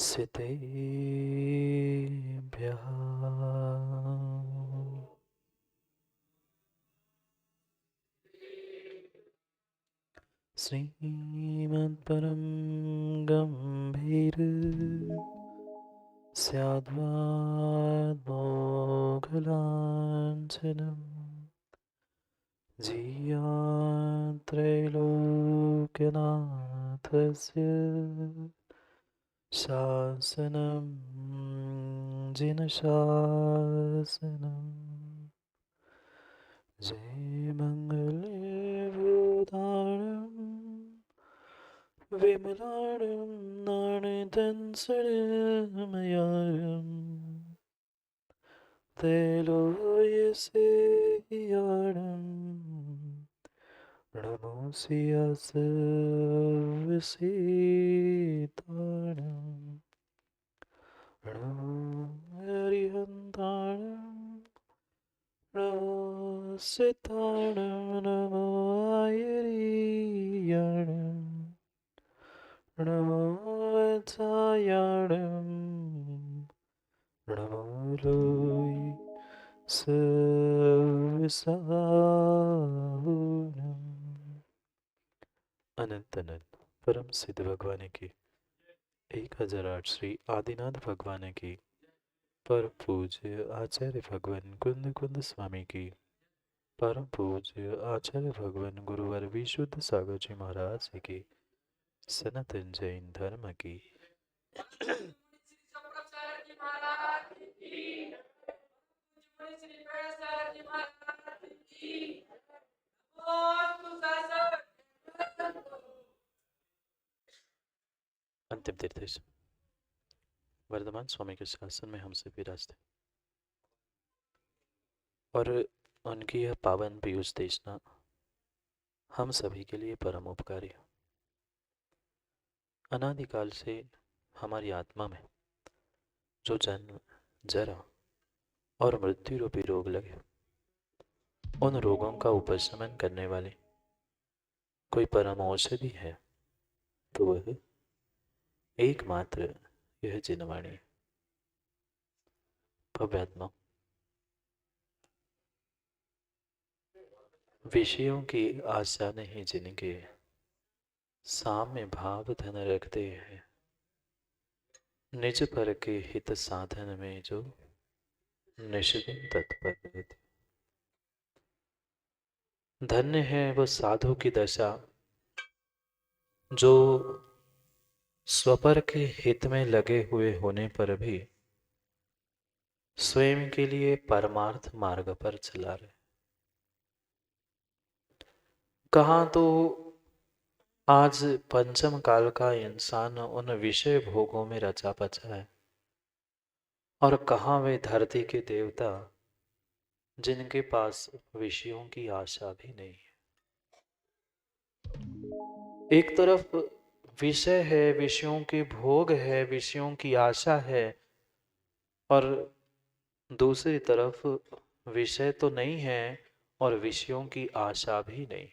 सितेभ्यः श्रीमद्परं गम्भीर स्याद्वादमोघलाञ्छनम् जियात्रैलोक्यनाथस्य शासनं जिनशासनम् जय मङ्गलभूताणं विमलाणं नाणयदंसनमयारम् त्रैलोक्यसेयाणं नमोऽस्यासविसेताणं नमो हरिहन्ताणं नमो सिताणं नमो आयरीयाणं नमो वत्सायाणं नमो लोय सविसाहुणम्। अनंत अनंत परम सिद्ध भगवान की 1008 श्री आदिनाथ भगवान की पर पूज्य आचार्य भगवान कुंद कुंद स्वामी की परम पूज्य आचार्य भगवान गुरुवर विशुद्ध सागर जी महाराज की सनातन जैन धर्म की अंतिम तीर्थ वर्धमान स्वामी के शासन में हमसे विराजते और उनकी यह पावन पीयूष देशना हम सभी के लिए परम उपकारी है। अनादिकाल से हमारी आत्मा में जो जन्म जरा और मृत्यु रूपी रोग लगे, उन रोगों का उपशमन करने वाली कोई परम औषधि है तो वह एकमात्र यह जिनवाणी भव्यात्मा। विषयों की आशा नहीं जिनके साम्य भाव धन रखते हैं, निज पर के हित साधन में जो निष्दिन तत्पर रहते। धन्य है वह साधु की दशा जो स्वपर के हित में लगे हुए होने पर भी स्वयं के लिए परमार्थ मार्ग पर चला रहे। कहाँ तो आज पंचम काल का इंसान उन विषय भोगों में रचा पचा है, और कहाँ वे धरती के देवता जिनके पास विषयों की आशा भी नहीं है। एक तरफ विषय है, विषयों के भोग है, विषयों की आशा है, और दूसरी तरफ विषय तो नहीं है और विषयों की आशा भी नहीं।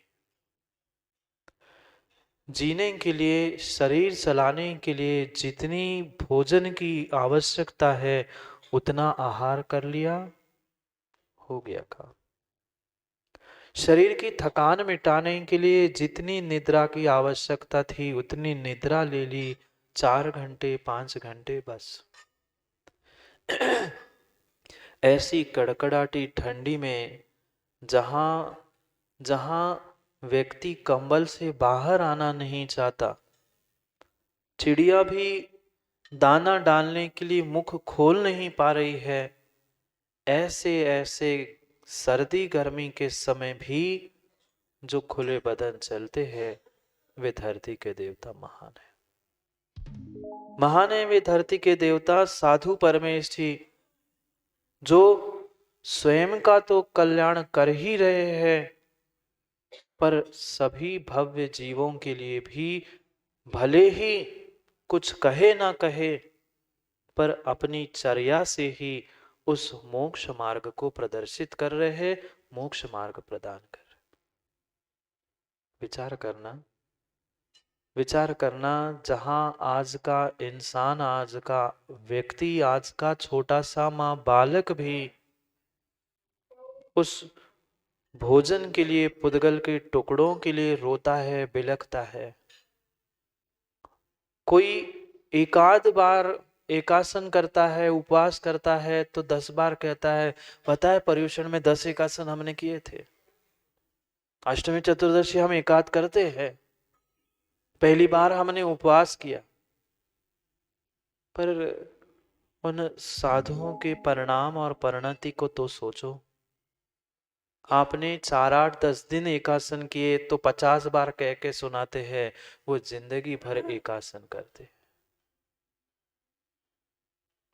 जीने के लिए, शरीर चलाने के लिए जितनी भोजन की आवश्यकता है उतना आहार कर लिया, हो गया काम। शरीर की थकान मिटाने के लिए जितनी निद्रा की आवश्यकता थी उतनी निद्रा ले ली, 4 घंटे 5 घंटे बस। ऐसी कड़कड़ाटी ठंडी में जहां जहां व्यक्ति कंबल से बाहर आना नहीं चाहता, चिड़िया भी दाना डालने के लिए मुख खोल नहीं पा रही है, ऐसे ऐसे सर्दी गर्मी के समय भी जो खुले बदन चलते हैं, वे धरती के देवता महान है। महान है वे धरती के देवता साधु परमेश जी, जो स्वयं का तो कल्याण कर ही रहे हैं, पर सभी भव्य जीवों के लिए भी भले ही कुछ कहे ना कहे, पर अपनी चर्या से ही उस मोक्ष मार्ग को प्रदर्शित कर रहे हैं, मोक्ष मार्ग प्रदान कर रहे। विचार करना, विचार करना, जहां आज का इंसान, आज का व्यक्ति, आज का छोटा सा माँ बालक भी उस भोजन के लिए, पुद्गल के टुकड़ों के लिए रोता है, बिलखता है। कोई एकाध बार एकासन करता है, उपवास करता है तो 10 बार कहता है, पता है पर्युषण में 10 एकासन हमने किए थे। अष्टमी चतुर्दशी हम एकाद करते हैं, पहली बार हमने उपवास किया। पर उन साधुओं के परिणाम और परिणति को तो सोचो। आपने 4 8 10 दिन एकासन किए तो 50 बार कह के सुनाते हैं, वो जिंदगी भर एकासन करते।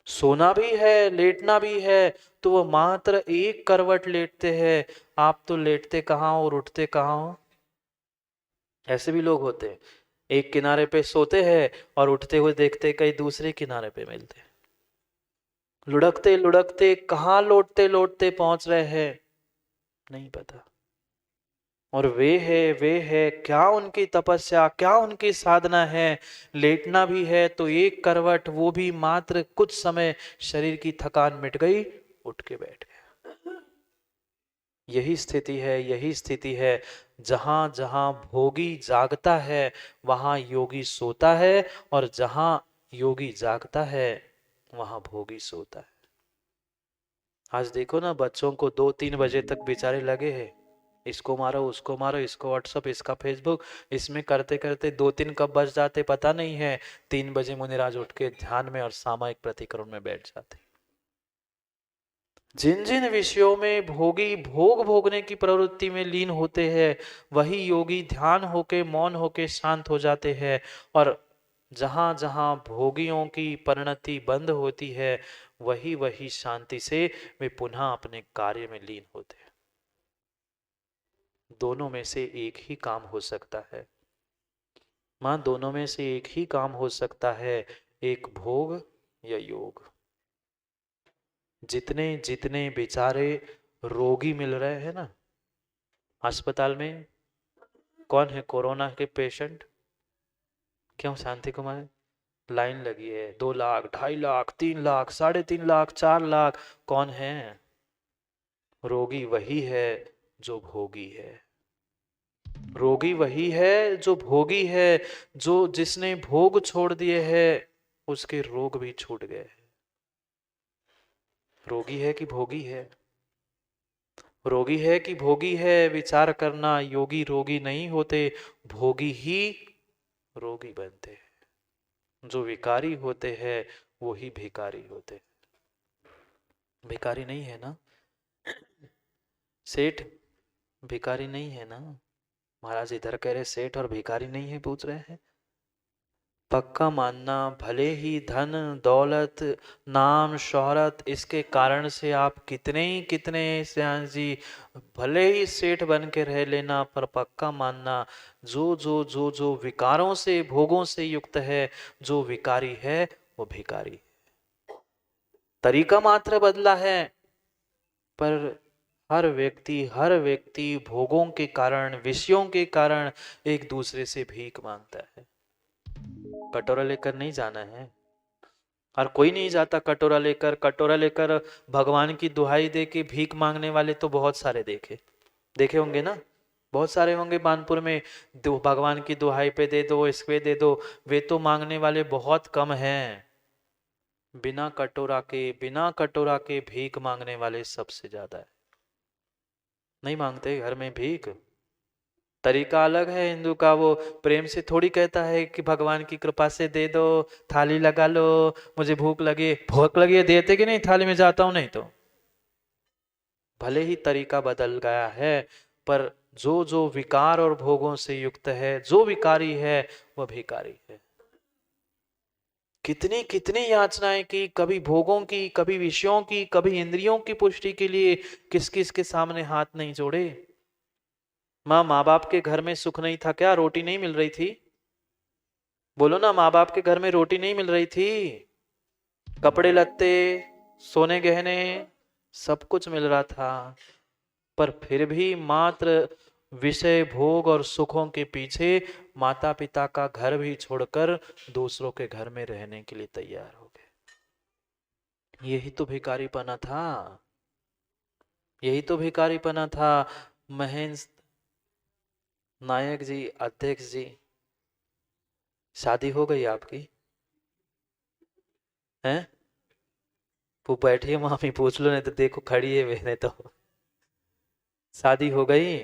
सोना भी है, लेटना भी है, तो वो मात्र एक करवट लेटते हैं। आप तो लेटते कहाँ और उठते कहाँ हो। ऐसे भी लोग होते हैं, एक किनारे पे सोते हैं और उठते हुए देखते कहीं दूसरे किनारे पे मिलते। लुढ़कते लुढ़कते कहाँ लौटते लौटते पहुंच रहे हैं नहीं पता। और वे है क्या उनकी तपस्या, क्या उनकी साधना है। लेटना भी है तो एक करवट, वो भी मात्र कुछ समय, शरीर की थकान मिट गई, उठ के बैठ गए। यही स्थिति है, यही स्थिति है। जहां जहां भोगी जागता है वहां योगी सोता है, और जहां योगी जागता है वहां भोगी सोता है। आज देखो ना, बच्चों को 2 3 बजे तक बेचारे लगे हैं, इसको मारो उसको मारो, इसको व्हाट्सअप इसका फेसबुक, इसमें करते करते 2 3 कब बज जाते पता नहीं है। 3 बजे मुनिराज उठ के ध्यान में और सामायिक प्रतिक्रमण में बैठ जाते। जिन जिन विषयों में भोगी भोग भोगने की प्रवृत्ति में लीन होते हैं, वही योगी ध्यान होके, मौन होके शांत हो जाते हैं। और जहां जहां भोगियों की परिणति बंद होती है, वही वही शांति से वे पुनः अपने कार्य में लीन होते हैं। दोनों में से एक ही काम हो सकता है मां, दोनों में से एक ही काम हो सकता है, एक भोग या योग। जितने जितने बेचारे रोगी मिल रहे हैं ना अस्पताल में, कौन है कोरोना के पेशेंट? क्यों शांति कुमार? लाइन लगी है, 2 लाख 2.5 लाख 3 लाख 3.5 लाख 4 लाख। कौन है? रोगी वही है जो भोगी है। रोगी वही है जो भोगी है। जो जिसने भोग छोड़ दिए हैं उसके रोग भी छूट गए। रोगी है कि भोगी है? रोगी है कि भोगी है, विचार करना। योगी रोगी नहीं होते, भोगी ही रोगी बनते हैं। जो विकारी होते हैं वो ही भिकारी होते हैं। भिकारी नहीं है ना सेठ? भिकारी नहीं है ना? महाराज इधर कह रहे सेठ और भिखारी नहीं है, पूछ रहे हैं। पक्का मानना, भले ही धन दौलत नाम शोहरत इसके कारण से आप कितने श्याम जी भले ही सेठ बन के रह लेना, पर पक्का मानना, जो विकारों से भोगों से युक्त है, जो विकारी है वो भिकारी। तरीका मात्र बदला है, पर हर व्यक्ति भोगों के कारण, विषयों के कारण एक दूसरे से भीख मांगता है। कटोरा लेकर नहीं जाना है, और कोई नहीं जाता कटोरा लेकर। कटोरा लेकर भगवान की दुहाई दे के भीख मांगने वाले तो बहुत सारे देखे होंगे ना, बहुत सारे होंगे बानपुर में। भगवान की दुहाई पे दे दो, इस पे दे दो, वे तो मांगने वाले बहुत कम हैं। बिना कटोरा के भीख मांगने वाले सबसे ज्यादा है। नहीं मांगते घर में भीख। तरीका अलग है हिंदू का, वो प्रेम से थोड़ी कहता है कि भगवान की कृपा से दे दो, थाली लगा लो, मुझे भूख लगी है, देते कि नहीं थाली में जाता हूं नहीं तो। भले ही तरीका बदल गया है, पर जो जो विकार और भोगों से युक्त है, जो विकारी है वह भिकारी है। कितनी कितनी याचनाएं की, कभी भोगों की, कभी विषयों की, कभी इंद्रियों की पुष्टि के लिए किस किस के सामने हाथ नहीं जोड़े। माँ बाप के घर में सुख नहीं था क्या? रोटी नहीं मिल रही थी? बोलो ना, माँ बाप के घर में रोटी नहीं मिल रही थी? कपड़े लत्ते, सोने गहने, सब कुछ मिल रहा था, पर फिर भी मात्र विषय भोग और सुखों के पीछे माता पिता का घर भी छोड़कर दूसरों के घर में रहने के लिए तैयार हो गए। यही तो भिखारीपना था, यही तो भिखारीपना था। महेंद्र नायक जी, अध्यक्ष जी, शादी हो गई आपकी? हैं? वो बैठी है मामी, पूछ लो, नहीं तो देखो खड़ी है मैंने तो। शादी हो गई?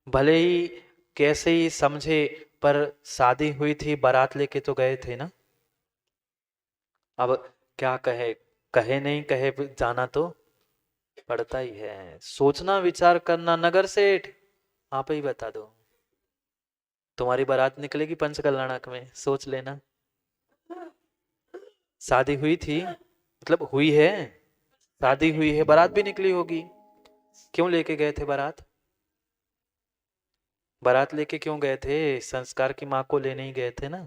भले ही कैसे ही समझे, पर शादी हुई थी, बारात लेके तो गए थे ना। अब क्या कहे, कहे नहीं कहे, जाना तो पड़ता ही है। सोचना विचार करना। नगर सेठ, आप ही बता दो, तुम्हारी बारात निकलेगी पंचकल्याणक में, सोच लेना। शादी हुई थी, मतलब हुई है, शादी हुई है, बारात भी निकली होगी। क्यों लेके गए थे बारात? बारात लेके क्यों गए थे? संस्कार की माँ को लेने ही गए थे ना।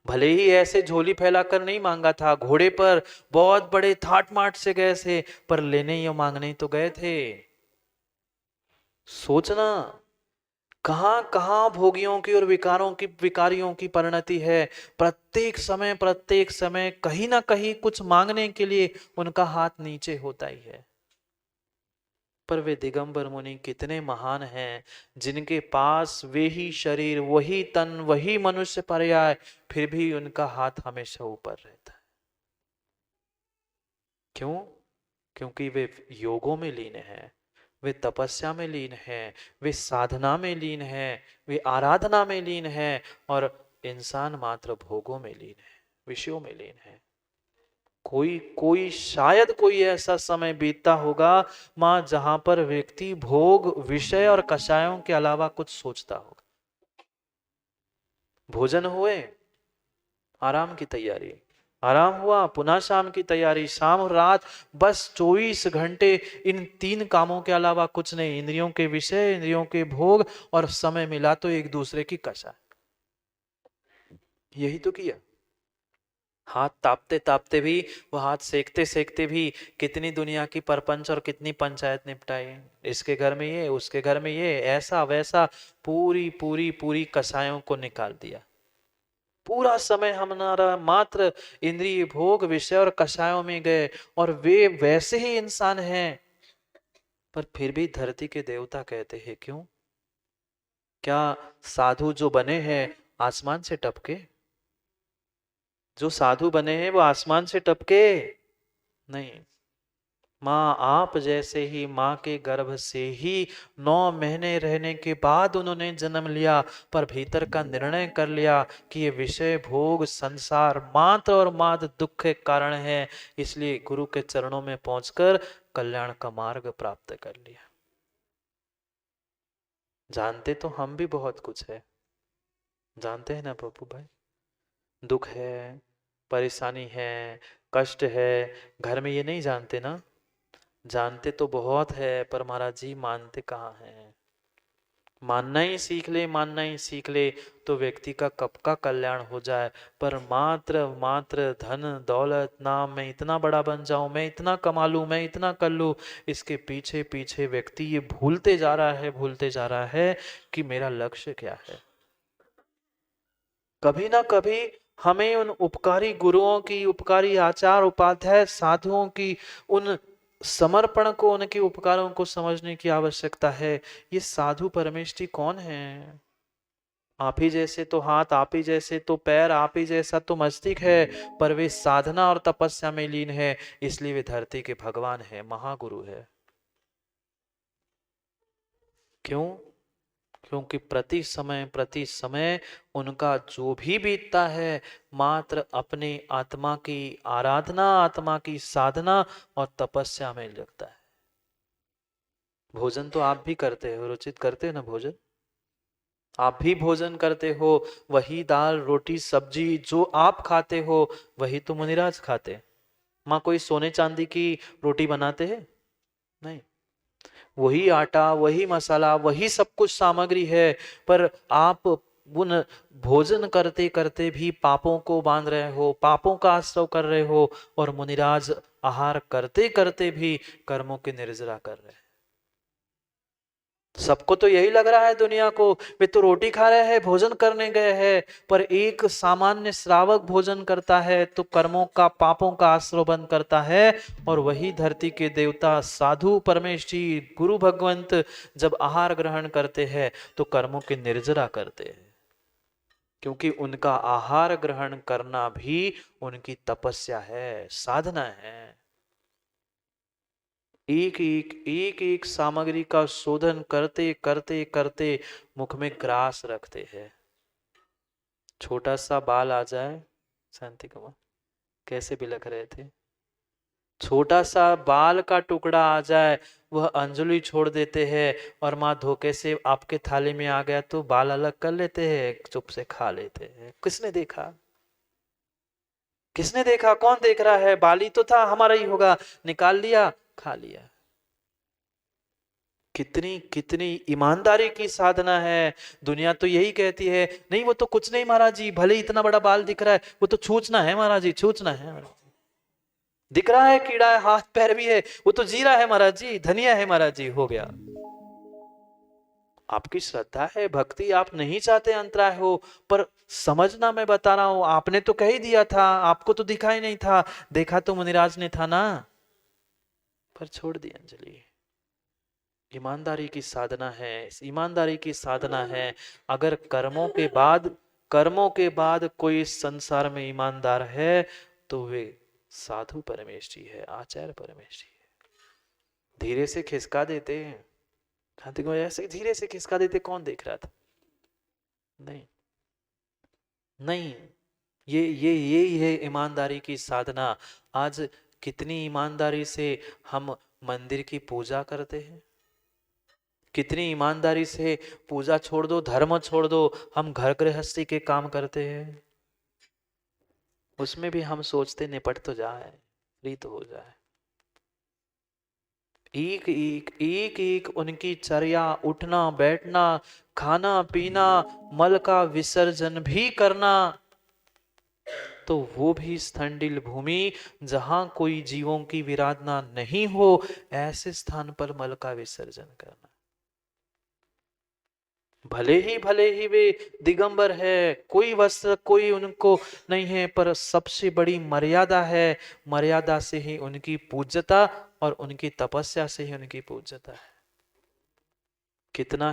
भले ही ऐसे झोली फैलाकर नहीं मांगा था, घोड़े पर बहुत बड़े ठाट माट से गए थे, पर लेने या मांगने ही तो गए थे। सोचना, कहां कहां भोगियों की और विकारियों की परिणति है। प्रत्येक समय कहीं ना कहीं कुछ मांगने के लिए उनका हाथ नीचे होता ही है। पर वे दिगंबर मुनि कितने महान हैं, जिनके पास वे ही शरीर, वही तन, वही मनुष्य पर्याय, फिर भी उनका हाथ हमेशा ऊपर रहता है। क्यों? क्योंकि वे योगों में लीन हैं, वे तपस्या में लीन हैं, वे साधना में लीन हैं, वे आराधना में लीन हैं, और इंसान मात्र भोगों में लीन है, विषयों में लीन है। कोई कोई शायद कोई ऐसा समय बीतता होगा मां, जहां पर व्यक्ति भोग, विषय और कषायों के अलावा कुछ सोचता होगा। भोजन हुए, आराम की तैयारी, आराम हुआ, पुनः शाम की तैयारी, शाम और रात, बस 24 घंटे इन तीन कामों के अलावा कुछ नहीं। इंद्रियों के विषय, इंद्रियों के भोग, और समय मिला तो एक दूसरे की कषाय। यही तो किया। हाथ तापते तापते भी, वो हाथ सेकते सेकते भी कितनी दुनिया की परपंच और कितनी पंचायत निपटाई। इसके घर में ये, उसके घर में ये, ऐसा वैसा, पूरी पूरी पूरी कसायों को निकाल दिया। पूरा समय हमारा मात्र इंद्रिय भोग, विषय और कषायों में गए, और वे वैसे ही इंसान हैं, पर फिर भी धरती के देवता कहते हैं। क्यों? क्या साधु जो बने हैं आसमान से टपके? जो साधु बने हैं वो आसमान से टपके नहीं। माँ आप जैसे ही, माँ के गर्भ से ही 9 महीने रहने के बाद उन्होंने जन्म लिया, पर भीतर का निर्णय कर लिया कि ये विषय भोग संसार मात्र और मात्र दुख के कारण है, इसलिए गुरु के चरणों में पहुंचकर कल्याण का मार्ग प्राप्त कर लिया। जानते तो हम भी बहुत कुछ है, जानते हैं ना पप्पू भाई। दुख है, परेशानी है, कष्ट है, घर में ये नहीं जानते ना। जानते तो बहुत है, पर महाराज जी मानते कहाँ हैं। मानना ही सीख ले, मानना ही सीख ले, तो व्यक्ति का कब का कल्याण हो जाए। पर मात्र मात्र धन दौलत नाम, मैं इतना बड़ा बन जाऊं, मैं इतना कमा लूं, मैं इतना कर लूं, इसके पीछे पीछे व्यक्ति ये भूलते जा रहा है, भूलते जा रहा है कि मेरा लक्ष्य क्या है। कभी ना कभी हमें उन उपकारी गुरुओं की, उपकारी आचार उपाध्याय साधुओं की उन समर्पण को, उनके उपकारों को समझने की आवश्यकता है। ये साधु परमेष्ठी कौन है? आप ही जैसे तो हाथ, आप ही जैसे तो पैर, आप ही जैसा तो मस्तिष्क है, पर वे साधना और तपस्या में लीन है, इसलिए वे धरती के भगवान है, महागुरु है। क्यों? क्योंकि प्रति समय उनका जो भी बीतता है, मात्र अपने आत्मा की आराधना, आत्मा की साधना और तपस्या में लगता है। भोजन तो आप भी करते हो, रुचित करते हो ना भोजन, आप भी भोजन करते हो। वही दाल रोटी सब्जी जो आप खाते हो, वही तो मुनिराज खाते। माँ कोई सोने चांदी की रोटी बनाते हैं? नहीं। वही आटा, वही मसाला, वही सब कुछ सामग्री है, पर आप उन भोजन करते करते भी पापों को बांध रहे हो, पापों का आश्रय कर रहे हो, और मुनिराज आहार करते करते भी कर्मों की निर्जरा कर रहे हैं। सबको तो यही लग रहा है दुनिया को, वे तो रोटी खा रहे हैं, भोजन करने गए हैं, पर एक सामान्य श्रावक भोजन करता है तो कर्मों का, पापों का आश्रय बंद करता है। और वही धरती के देवता साधु परमेश जी, गुरु भगवंत जब आहार ग्रहण करते हैं तो कर्मों की निर्जरा करते हैं, क्योंकि उनका आहार ग्रहण करना भी उनकी तपस्या है, साधना है। एक एक सामग्री का शोधन करते करते करते मुख में ग्रास रखते हैं। छोटा सा बाल आ जाए, शांति कुमार कैसे बिलख रहे थे, छोटा सा बाल का टुकड़ा आ जाए वह अंजलि छोड़ देते हैं, और माँ धोखे से आपके थाली में आ गया तो बाल अलग कर लेते हैं, चुप से खा लेते हैं। किसने देखा, किसने देखा, कौन देख रहा है, बाली तो था, हमारा ही होगा, निकाल लिया, खा लिया। कितनी कितनी ईमानदारी की साधना है। दुनिया तो यही कहती है, नहीं वो तो कुछ नहीं महाराज जी, भले इतना बड़ा बाल दिख रहा है, वो तो छूचना है महाराज जी, छूचना है महाराज जी। दिख रहा है कीड़ा है, हाथ पैर भी है, वो तो जीरा है महाराज जी, धनिया है महाराज जी, हो गया। आपकी श्रद्धा है, भक्ति, आप नहीं चाहते अंतराय हो, पर समझना मैं बता रहा हूं, आपने तो कह ही दिया था, आपको तो दिखाई नहीं था, देखा तो मुनिराज ने था ना, पर छोड़ दी अंजलि। ईमानदारी की साधना है, इस ईमानदारी की साधना है। अगर कर्मों के बाद कोई इस संसार में ईमानदार है तो वे साधु परमेश जी है, आचार्य परमेश जी है। धीरे से खिसका देते हैं, खाते को ऐसे धीरे से खिसका देते, कौन देख रहा था, नहीं नहीं, ये यही है ईमानदारी की साधना। आज कितनी ईमानदारी से हम मंदिर की पूजा करते हैं, कितनी ईमानदारी से पूजा छोड़ दो, धर्म छोड़ दो, हम घर गृहस्थी के काम करते हैं, उसमें भी हम सोचते निपट तो जाए, फ्री तो हो जाए। एक एक उनकी चर्या, उठना बैठना, खाना पीना, मल का विसर्जन भी करना, तो वो भी स्थंडिल भूमि, जहां कोई जीवों की विराधना नहीं हो, ऐसे स्थान पर मल का विसर्जन करना। भले ही वे दिगंबर है, कोई वस्त्र कोई उनको नहीं है, पर सबसे बड़ी मर्यादा है, मर्यादा से ही उनकी पूज्यता, और उनकी तपस्या से ही उनकी पूज्यता है। कितना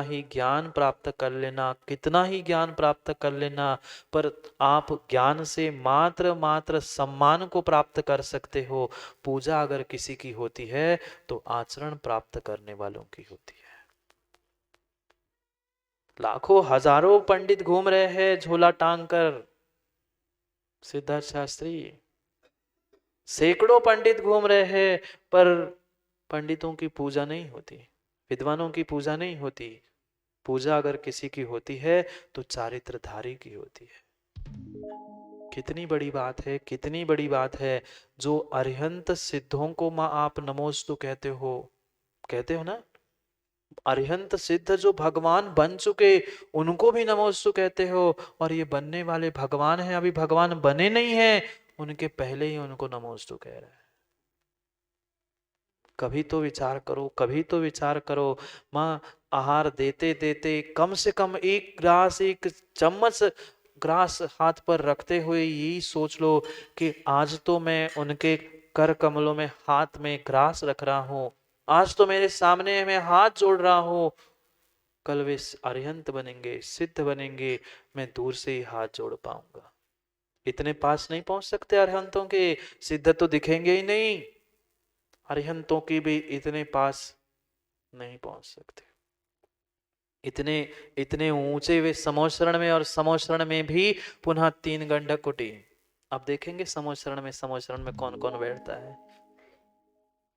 ही ज्ञान प्राप्त कर लेना, कितना ही ज्ञान प्राप्त कर लेना, पर आप ज्ञान से मात्र मात्र सम्मान को प्राप्त कर सकते हो। पूजा अगर किसी की होती है तो आचरण प्राप्त करने वालों की होती है। लाखों हजारों पंडित घूम रहे हैं झोला टांग कर, सिद्धार्थ शास्त्री, सैकड़ों पंडित घूम रहे हैं, पर पंडितों की पूजा नहीं होती, विद्वानों की पूजा नहीं होती। पूजा अगर किसी की होती है तो चारित्रधारी की होती है। कितनी बड़ी बात है, कितनी बड़ी बात है। जो अरिहंत सिद्धों को माँ आप नमोस्तु कहते हो ना, अरिहंत सिद्ध जो भगवान बन चुके उनको भी नमोस्तु कहते हो, और ये बनने वाले भगवान हैं, अभी भगवान बने नहीं हैं, उनके पहले ही उनको नमोस्तु कह रहे हैं। कभी तो विचार करो, कभी तो विचार करो। माँ आहार देते देते कम से कम एक ग्रास, एक चम्मच ग्रास हाथ पर रखते हुए यही सोच लो कि आज तो मैं उनके कर कमलों में हाथ में ग्रास रख रहा हूं, आज तो मेरे सामने मैं हाथ जोड़ रहा हूं, कल वे अरिहंत बनेंगे, सिद्ध बनेंगे, मैं दूर से ही हाथ जोड़ पाऊंगा। इतने पास नहीं पहुंच सकते अरिहंतों के, सिद्ध तो दिखेंगे ही नहीं, अरिहंतों की भी इतने पास नहीं पहुंच सकते। इतने इतने ऊंचे वे समोशरण में, और समोशरण में भी पुनः 3 गंडक कुटी। अब देखेंगे समोशरण में कौन कौन बैठता है।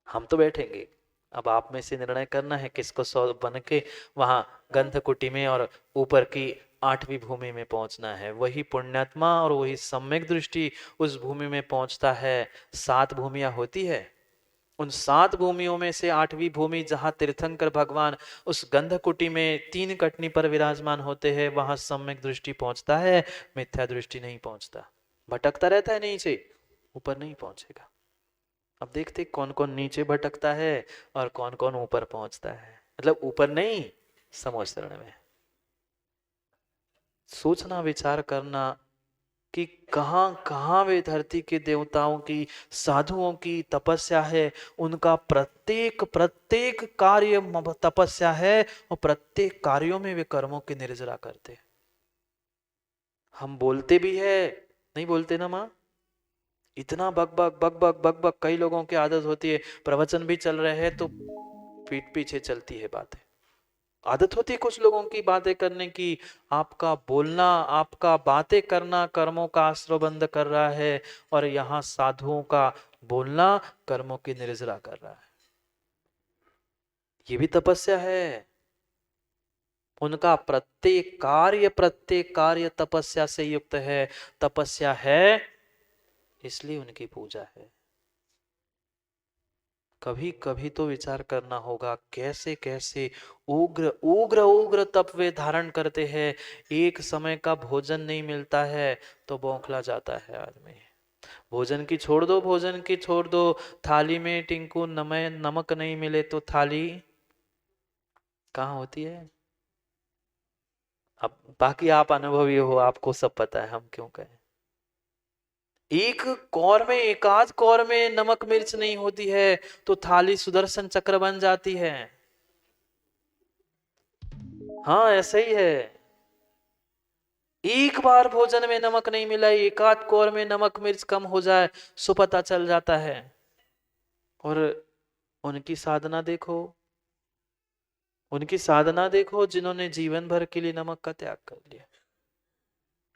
हम तो बैठेंगे, अब आप में से निर्णय करना है किसको 100 बन के वहां गंध कुटी में और ऊपर की 8वीं भूमि में पहुंचना है। वही पुण्यात्मा और वही सम्यक दृष्टि उस भूमि में पहुंचता है। 7 भूमियां होती है, उन 7 भूमियों में से 8वीं भूमि जहां तीर्थंकर भगवान उस गंधकुटी में 3 कटनी पर विराजमान होते हैं, वहां सम्यक दृष्टि पहुंचता है, मिथ्या दृष्टि नहीं पहुंचता, भटकता रहता है नीचे, ऊपर नहीं पहुंचेगा। अब देखते कौन कौन नीचे भटकता है और कौन कौन ऊपर पहुंचता है। मतलब ऊपर नहीं, समोसरण में। सोचना विचार करना कि कहाँ कहाँ वे धरती के देवताओं की, साधुओं की तपस्या है। उनका प्रत्येक प्रत्येक कार्य तपस्या है और प्रत्येक कार्यों में वे कर्मों की निर्जरा करते। हम बोलते भी है, नहीं बोलते ना माँ, इतना बक बक बक बक बक बक। कई लोगों की आदत होती है, प्रवचन भी चल रहे हैं तो पीठ पीछे चलती है बातें। आदत होती है कुछ लोगों की बातें करने की। आपका बोलना, आपका बातें करना कर्मों का आश्रय बंद कर रहा है, और यहाँ साधुओं का बोलना कर्मों की निर्जरा कर रहा है। ये भी तपस्या है। उनका प्रत्येक कार्य तपस्या से युक्त है। तपस्या है इसलिए उनकी पूजा है। कभी कभी तो विचार करना होगा कैसे कैसे उग्र उग्र उग्र तप वे धारण करते हैं। एक समय का भोजन नहीं मिलता है तो बौखला जाता है आदमी। भोजन की छोड़ दो, भोजन की छोड़ दो, थाली में टिंकू नमक नहीं मिले तो थाली कहाँ होती है। अब बाकी आप अनुभवी हो, आपको सब पता है, हम क्यों कहें। एक कौर में, एकाध कौर में नमक मिर्च नहीं होती है तो थाली सुदर्शन चक्र बन जाती है। हाँ ऐसा ही है। एक बार भोजन में नमक नहीं मिला, एक आध कौर में नमक मिर्च कम हो जाए सो पता चल जाता है। और उनकी साधना देखो, उनकी साधना देखो, जिन्होंने जीवन भर के लिए नमक का त्याग कर लिया,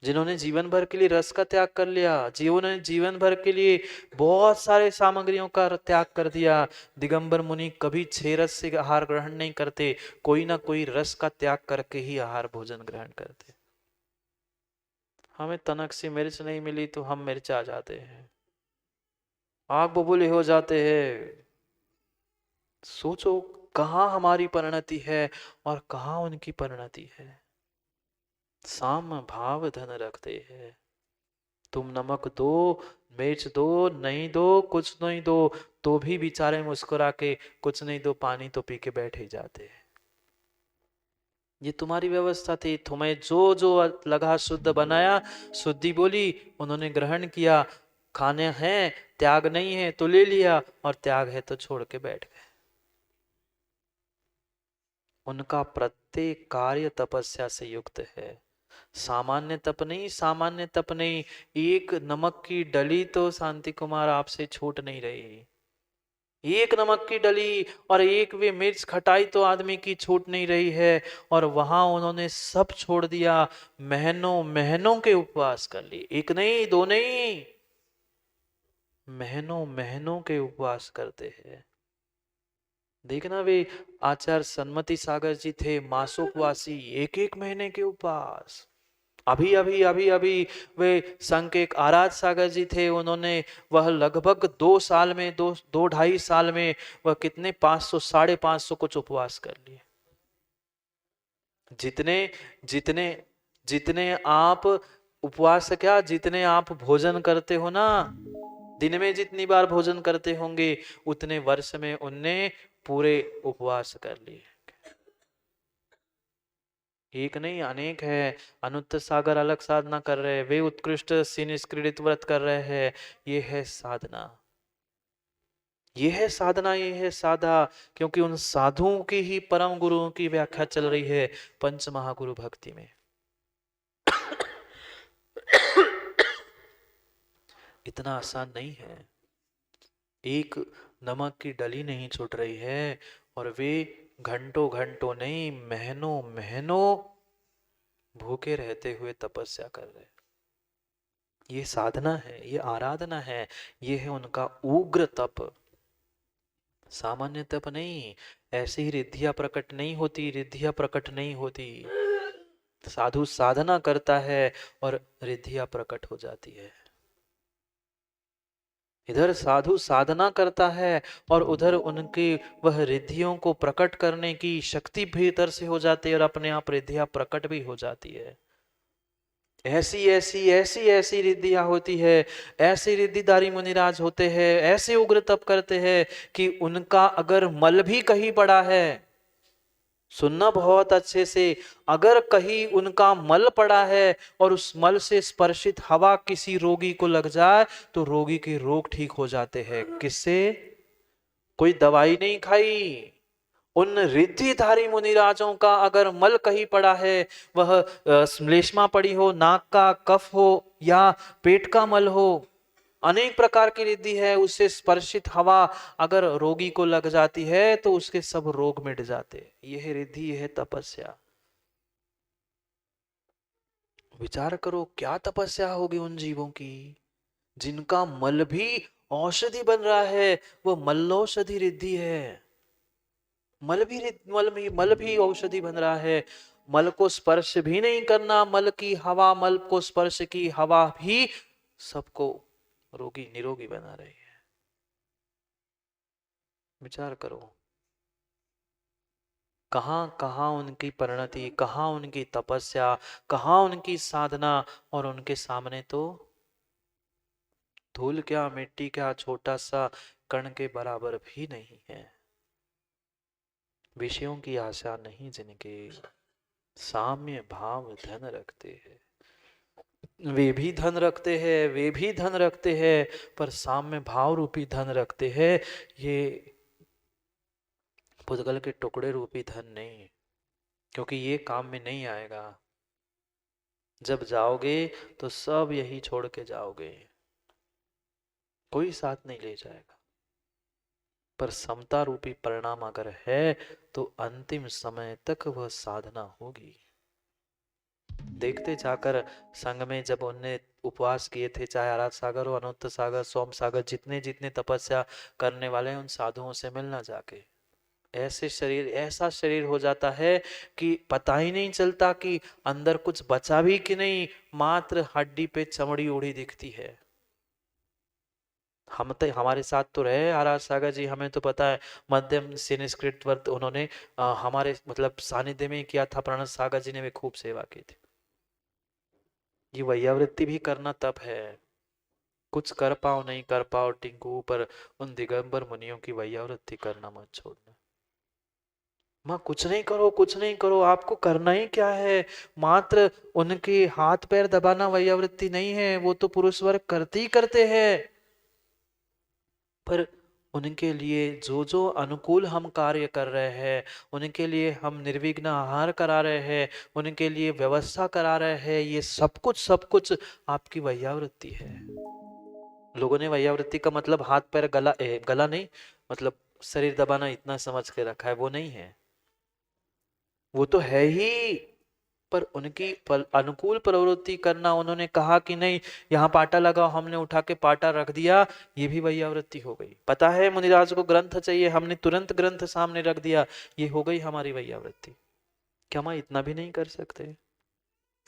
जिन्होंने जीवन भर के लिए रस का त्याग कर लिया, जिन्होंने जीवन भर के लिए बहुत सारे सामग्रियों का त्याग कर दिया। दिगंबर मुनि कभी 6 रस से आहार ग्रहण नहीं करते, कोई ना कोई रस का त्याग करके ही आहार भोजन ग्रहण करते। हमें तनक सी मिर्च नहीं मिली तो हम मिर्च आ जाते हैं, आग बबूले हो जाते हैं। सोचो कहाँ हमारी परिणति है और कहाँ उनकी परिणति है। साम भाव धन रखते हैं। तुम नमक दो, मिर्च दो, नहीं दो, कुछ नहीं दो, तो भी बेचारे मुस्कुरा के कुछ नहीं दो पानी तो पी के बैठ ही जाते हैं। ये तुम्हारी व्यवस्था थी, तुम्हें जो जो लगा शुद्ध बनाया, शुद्धि बोली, उन्होंने ग्रहण किया। खाने हैं, त्याग नहीं है तो ले लिया, और त्याग है तो छोड़ के बैठ गए। उनका प्रत्येक कार्य तपस्या से युक्त है। सामान्य तप नहीं, सामान्य तप नहीं। एक नमक की डली तो शांति कुमार आपसे छूट नहीं रही। एक नमक की डली और एक वे मिर्च खटाई तो आदमी की छूट नहीं रही है। और वहां उन्होंने सब छोड़ दिया, महीनों महीनों के उपवास कर लिए। एक नहीं, दो नहीं, महीनों महीनों के उपवास करते हैं। देखना वे आचार्य सन्मति सागर जी थे मासोपवासी, एक एक महीने के उपवास। अभी अभी अभी अभी वे संघ के एक आराध सागर जी थे, उन्होंने वह लगभग 2 साल में, दो ढाई साल में वह कितने 500 550 कुछ उपवास कर लिए। जितने जितने जितने आप उपवास क्या, जितने आप भोजन करते हो ना, दिन में जितनी बार भोजन करते होंगे उतने वर्ष में उनने पूरे उपवास कर लिए। एक नहीं अनेक है। अनुत्तर सागर अलग साधना कर रहे हैं, वे उत्कृष्ट निष्क्रियत व्रत कर रहे हैं। ये है साधना, ये है साधना, ये है साधा। क्योंकि उन साधुओं की ही परम गुरुओं की व्याख्या चल रही है पंच महागुरु भक्ति में। इतना आसान नहीं है। एक नमक की डली नहीं छूट रही है और वे घंटों घंटों नहीं, महीनों महीनों भूखे रहते हुए तपस्या कर रहे हैं। ये साधना है, ये आराधना है, ये है उनका उग्र तप। सामान्य तप नहीं। ऐसी ही रिद्धियां प्रकट नहीं होती, रिद्धियां प्रकट नहीं होती। साधु साधना करता है और रिद्धियां प्रकट हो जाती है। इधर साधु साधना करता है और उधर उनकी वह रिद्धियों को प्रकट करने की शक्ति भीतर से हो जाती है और अपने आप रिद्धियां प्रकट भी हो जाती है। ऐसी ऐसी ऐसी ऐसी रिद्धियां होती है, ऐसे रिद्धिधारी मुनिराज होते हैं, ऐसे उग्र तप करते हैं कि उनका अगर मल भी कहीं पड़ा है सुनना बहुत अच्छे से। अगर कहीं उनका मल पड़ा है और उस मल से स्पर्शित हवा किसी रोगी को लग जाए तो रोगी के रोग ठीक हो जाते हैं। किससे? कोई दवाई नहीं खाई। उन रिद्धिधारी मुनिराजों का अगर मल कहीं पड़ा है, वह श्लेष्मा पड़ी हो, नाक का कफ हो या पेट का मल हो, अनेक प्रकार की रिद्धि है, उससे स्पर्शित हवा अगर रोगी को लग जाती है तो उसके सब रोग मिट जाते। यह रिद्धि, यह तपस्या। विचार करो क्या तपस्या होगी उन जीवों की, जिनका मल भी औषधि बन रहा है। वो मल्लौषधि रिद्धि है। मल भी औषधि बन रहा है। मल को स्पर्श भी नहीं करना, मल की हवा, मल को स्पर्श की हवा भी सबको रोगी निरोगी बना रही है। विचार करो कहां कहां उनकी परिणति, कहां उनकी तपस्या, कहां उनकी साधना, और उनके सामने तो धूल क्या, मिट्टी क्या, छोटा सा कण के बराबर भी नहीं है। विषयों की आशा नहीं जिनके, साम्य भाव धन रखते हैं। वे भी धन रखते हैं, वे भी धन रखते हैं, पर साम्य भाव रूपी धन रखते हैं। ये पुद्गल के टुकड़े रूपी धन नहीं, क्योंकि ये काम में नहीं आएगा। जब जाओगे तो सब यही छोड़ के जाओगे, कोई साथ नहीं ले जाएगा। पर समता रूपी परिणाम अगर है तो अंतिम समय तक वह साधना होगी। देखते जाकर संघ में जब उनने उपवास किए थे, चाहे आराध सागर हो, अनुत्त सागर, सोम सागर, जितने जितने तपस्या करने वाले हैं, उन साधुओं से मिलना जाके। ऐसे शरीर, ऐसा शरीर हो जाता है कि पता ही नहीं चलता कि अंदर कुछ बचा भी कि नहीं, मात्र हड्डी पे चमड़ी ओढ़ी दिखती है। हम तो, हमारे साथ तो रहे आराध सागर जी, हमें तो पता है मध्यम संस्कृत व्रत उन्होंने हमारे मतलब सानिध्य में किया था। प्रणत सागर जी ने भी खूब सेवा की थी। ये वैयावृत्ति भी करना तप है। कुछ कर पाओ नहीं कर पाओ टिंकू, पर उन दिगंबर मुनियों की वैयावृत्ति करना मत छोड़ना। माँ कुछ नहीं करो, कुछ नहीं करो, आपको करना ही क्या है, मात्र उनके हाथ पैर दबाना वैयावृत्ति नहीं है, वो तो पुरुष वर्ग करते ही करते हैं। पर उनके लिए जो जो अनुकूल हम कार्य कर रहे हैं, उनके लिए हम निर्विघ्न आहार करा रहे हैं, उनके लिए व्यवस्था करा रहे हैं, ये सब कुछ आपकी वैयावृत्ति है। लोगों ने वैयावृत्ति का मतलब हाथ पैर गला गला नहीं, मतलब शरीर दबाना इतना समझ के रखा है, वो नहीं है। वो तो है ही, पर उनकी अनुकूल प्रवृत्ति करना। उन्होंने कहा कि नहीं यहाँ पाटा लगाओ, हमने उठा के पाटा रख दिया, ये भी वैयावृत्ति हो गई। पता है मुनिराज को ग्रंथ चाहिए, हमने तुरंत ग्रंथ सामने रख दिया, ये हो गई हमारी वैयावृत्ति। क्या हम इतना भी नहीं कर सकते?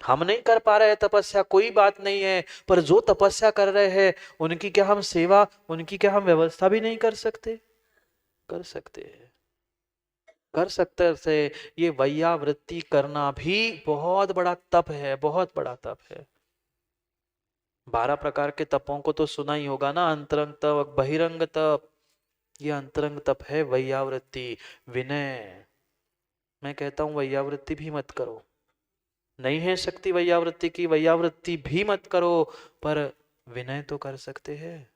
हम नहीं कर पा रहे हैं तपस्या, कोई बात नहीं है, पर जो तपस्या कर रहे हैं उनकी क्या हम सेवा, उनकी क्या हम व्यवस्था भी नहीं कर सकते? कर सकते हैं, कर सकते से। ये वैयावृत्ति करना भी बहुत बड़ा तप है, बहुत बड़ा तप है। 12 प्रकार के तपों को तो सुना ही होगा ना, अंतरंग तप, बहिरंग तप। ये अंतरंग तप है वैयावृत्ति, विनय। मैं कहता हूं वैयावृत्ति भी मत करो, नहीं है शक्ति वैयावृत्ति की, वैयावृत्ति भी मत करो, पर विनय तो कर सकते हैं।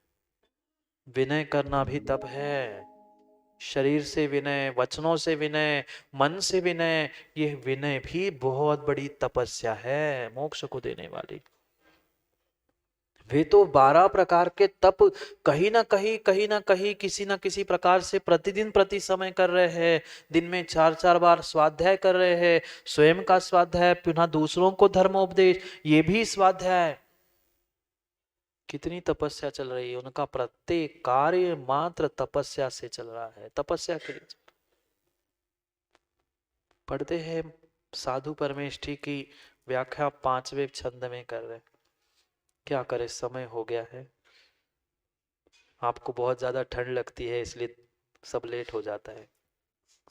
विनय करना भी तप है। शरीर से विनय, वचनों से विनय, मन से विनय, ये विनय भी बहुत बड़ी तपस्या है, मोक्ष को देने वाली। वे तो 12 प्रकार के तप कहीं ना कहीं, कहीं ना कहीं, किसी ना किसी प्रकार से प्रतिदिन प्रति समय कर रहे हैं। दिन में 4-4 बार स्वाध्याय कर रहे हैं, स्वयं का स्वाध्याय, पुनः दूसरों को धर्मोपदेश, ये भी स्वाध्याय। कितनी तपस्या चल रही है, उनका प्रत्येक कार्य मात्र तपस्या से चल रहा है, तपस्या के लिए। पढ़ते हैं साधु परमेष्ठी की व्याख्या 5वें छंद में कर रहे। क्या करे, समय हो गया है। आपको बहुत ज्यादा ठंड लगती है इसलिए सब लेट हो जाता है।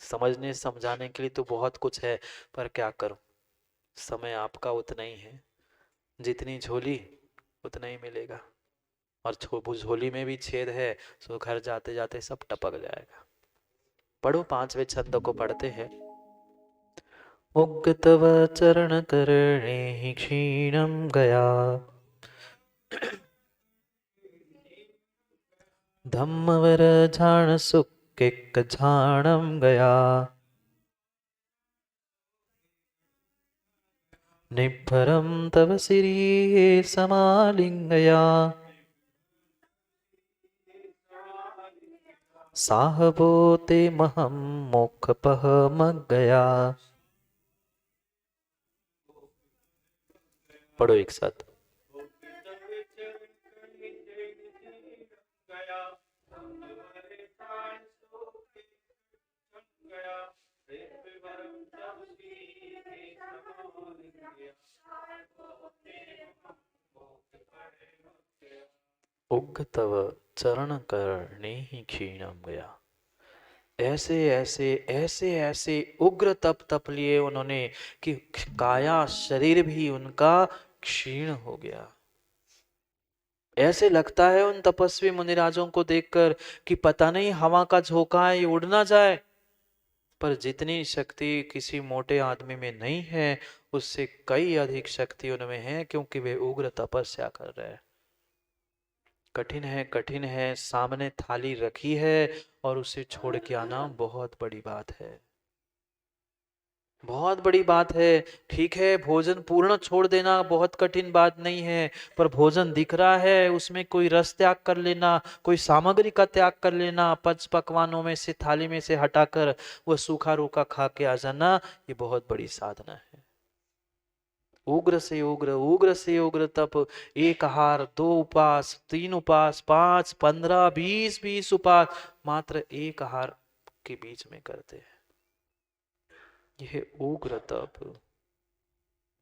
समझने समझाने के लिए तो बहुत कुछ है, पर क्या करूं, समय आपका उतना ही है, जितनी झोली उतना ही मिलेगा। और झोली में भी छेद है, सो घर जाते जाते सब टपक जाएगा। पढ़ो 5वें छंद को, पढ़ते हैं। उग्र तव चरण करणे ही क्षीणम गया। धम्मवर झाण सुख एक झाणम गया। निभरम तव सिरी समालिंगया। साहबो ते महम मोख पह मग गया। पढ़ो एक साथ। उग तव चरण करणे ही क्षीणम गया। ऐसे ऐसे ऐसे ऐसे उग्र तप लिए उन्होंने कि काया शरीर भी उनका क्षीण हो गया। ऐसे लगता है उन तपस्वी मुनिराजों को देखकर कि पता नहीं हवा का झोंका है, ये उड़ ना जाए। पर जितनी शक्ति किसी मोटे आदमी में नहीं है, उससे कई अधिक शक्ति उनमें है, क्योंकि वे उग्र तपस्या कर रहे हैं। कठिन है, सामने थाली रखी है और उसे छोड़ के आना बहुत बड़ी बात है, बहुत बड़ी बात है। ठीक है, भोजन पूर्ण छोड़ देना बहुत कठिन बात नहीं है, पर भोजन दिख रहा है उसमें कोई रस त्याग कर लेना, कोई सामग्री का त्याग कर लेना, पंच पकवानों में से थाली में से हटाकर वह सूखा रूखा खा के आ जाना, ये बहुत बड़ी साधना है। उग्र से उग्र, उग्र से उग्र तप, एक आहार, 2 उपवास, 3 उपवास, 5, 15, 20 उपवास मात्र एक आहार के बीच में करते हैं। यह उग्र तप,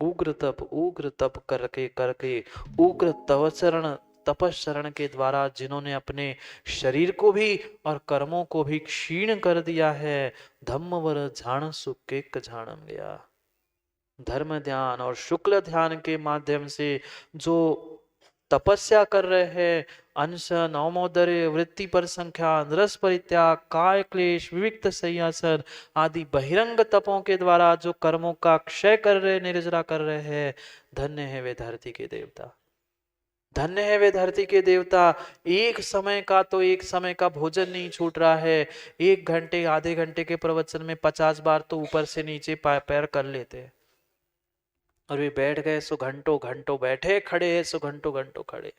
उग्र तप, उग्र तप करके करके उग्र तवचरण तपस्चरण के द्वारा जिन्होंने अपने शरीर को भी और कर्मों को भी क्षीण कर दिया है। धम्मवर झाण सुकेक झाणम गया। धर्म ध्यान और शुक्ल ध्यान के माध्यम से जो तपस्या कर रहे हैं, अनशन, औमोदर्य, वृत्ति पर संख्या, रस परित्याग, काय क्लेश, विविक्त संयासन आदि बहिरंग तपों के द्वारा जो कर्मों का क्षय कर रहे, निर्जरा कर रहे हैं, धन्य है वे धरती के देवता, धन्य है वे धरती के देवता। एक समय का तो एक समय का भोजन नहीं छूट रहा है, 1 घंटे आधे घंटे के प्रवचन में 50 बार तो ऊपर से नीचे पैर कर लेते हैं, और वे बैठ गए सो घंटों घंटों बैठे, खड़े हैं सो घंटों घंटों खड़े।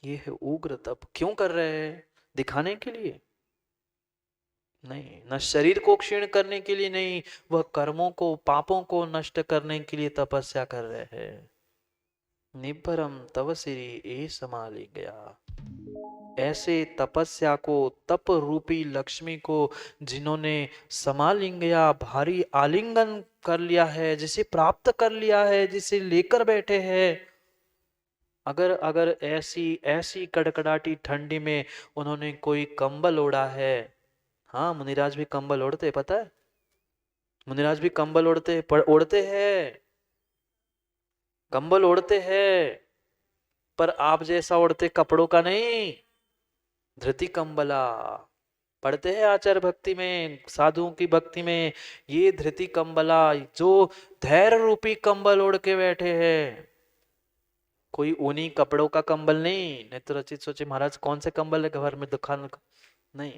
ये है उग्र तप। क्यों कर रहे हैं? दिखाने के लिए नहीं, न शरीर को क्षीण करने के लिए नहीं, वह कर्मों को, पापों को नष्ट करने के लिए तपस्या कर रहे हैं। निभरम तव सिरी ए समाली गया। ऐसे तपस्या को, तप रूपी लक्ष्मी को जिन्होंने समालिंगया, भारी आलिंगन कर लिया है, जिसे प्राप्त कर लिया है, जिसे लेकर बैठे हैं, अगर अगर ऐसी ऐसी कड़कड़ाटी ठंडी में उन्होंने कोई कंबल ओढ़ा है, हाँ मुनिराज भी कंबल ओढ़ते, पता है मुनिराज भी कंबल ओढ़ते हैं, कंबल ओढ़ते हैं, पर आप जैसा ओढ़ते कपड़ों का नहीं, धृति कंबला पढ़ते हैं आचार्य भक्ति में, साधुओं की भक्ति में, ये धृति कंबला जो धैर्य रूपी कंबल ओढ़ के बैठे हैं, कोई ऊनी कपड़ों का कंबल नहीं तो रचित सोचे महाराज कौन से कंबल है घर में दुकान, नहीं,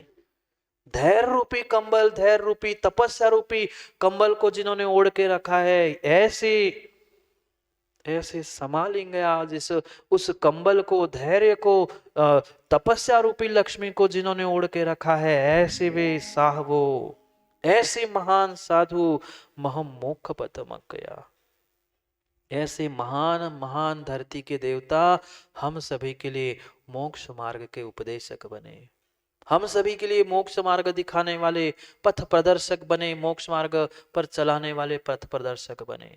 धैर्य रूपी कंबल, धैर्य रूपी तपस्या रूपी कंबल को जिन्होंने ओढ़ के रखा है, ऐसे ऐसे संभालेंगे आज इस उस कंबल को, धैर्य को, तपस्या रूपी लक्ष्मी को जिन्होंने ओढ़ के रखा है, ऐसे वे साहबो, ऐसे महान साधु महम मोक्ष पतमक गया। ऐसे महान महान धरती के देवता हम सभी के लिए मोक्ष मार्ग के उपदेशक बने, हम सभी के लिए मोक्ष मार्ग दिखाने वाले पथ प्रदर्शक बने, मोक्ष मार्ग पर चलाने वाले पथ प्रदर्शक बने।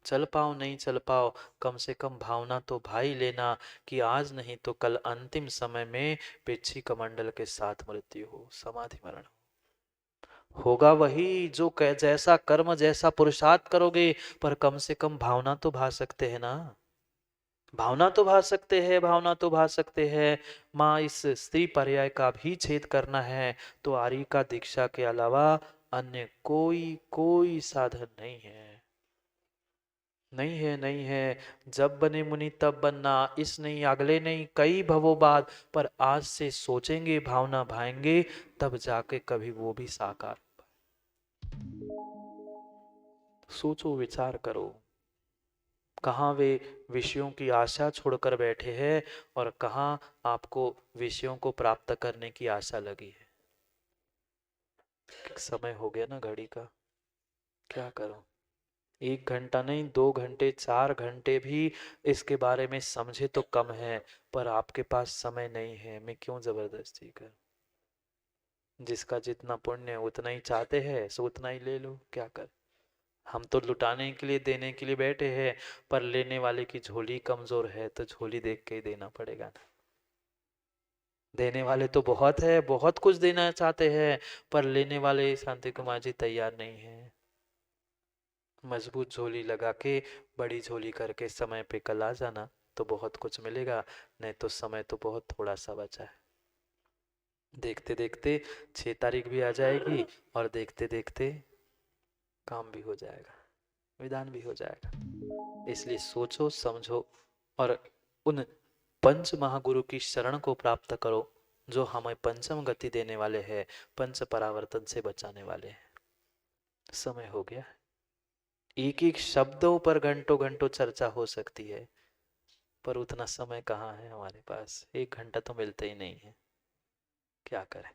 चल पाओ नहीं चल पाओ, कम से कम भावना तो भाई लेना कि आज नहीं तो कल अंतिम समय में पिछी कमंडल के साथ मृत्यु हो, समाधि मरण होगा वही जो जैसा कर्म जैसा पुरुषार्थ करोगे, पर कम से कम भावना तो भा सकते हैं ना, भावना तो भा सकते हैं, भावना तो भा सकते हैं। माँ इस स्त्री पर्याय का भी छेद करना है तो आर्य का दीक्षा के अलावा अन्य कोई कोई साधन नहीं है। नहीं है, नहीं है। जब बने मुनि तब बनना, इस नहीं अगले नहीं कई भवों बाद, पर आज से सोचेंगे भावना भाएंगे तब जाके कभी वो भी साकार। सोचो विचार करो, कहाँ वे विषयों की आशा छोड़कर बैठे हैं और कहाँ आपको विषयों को प्राप्त करने की आशा लगी है। समय हो गया ना घड़ी का, क्या करो। 1 घंटा नहीं, 2 घंटे 4 घंटे भी इसके बारे में समझे तो कम है, पर आपके पास समय नहीं है, मैं क्यों जबरदस्ती कर। जिसका जितना पुण्य उतना ही चाहते हैं सो उतना ही ले लो, क्या कर। हम तो लुटाने के लिए देने के लिए बैठे हैं, पर लेने वाले की झोली कमजोर है तो झोली देख के ही देना पड़ेगा ना। देने वाले तो बहुत है, बहुत कुछ देना चाहते हैं, पर लेने वाले शांति कुमार जी तैयार नहीं है। मजबूत झोली लगा के बड़ी झोली करके समय पे कल आ जाना तो बहुत कुछ मिलेगा, नहीं तो समय तो बहुत थोड़ा सा बचा है। देखते देखते 6 तारीख भी आ जाएगी और देखते देखते काम भी हो जाएगा, विधान भी हो जाएगा। इसलिए सोचो समझो और उन पंच महागुरु की शरण को प्राप्त करो जो हमें पंचम गति देने वाले हैं, पंच परावर्तन से बचाने वाले हैं। समय हो गया। एक एक शब्दों पर घंटों घंटों चर्चा हो सकती है, पर उतना समय कहाँ है हमारे पास। 1 घंटा तो मिलता ही नहीं है, क्या करें।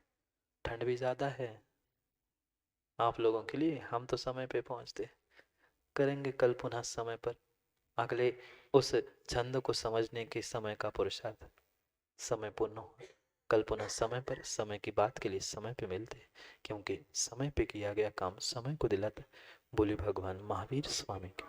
ठंड भी ज्यादा है आप लोगों के लिए, हम तो समय पे पहुंचते। करेंगे कल पुनः समय पर अगले उस छंद को समझने के समय का पुरुषार्थ। समय पूर्ण हो, कल पुनः समय पर समय की बात के लिए समय पे मिलते हैं, क्योंकि समय पे किया गया काम समय को दिलाता। बोली भगवान महावीर स्वामी की।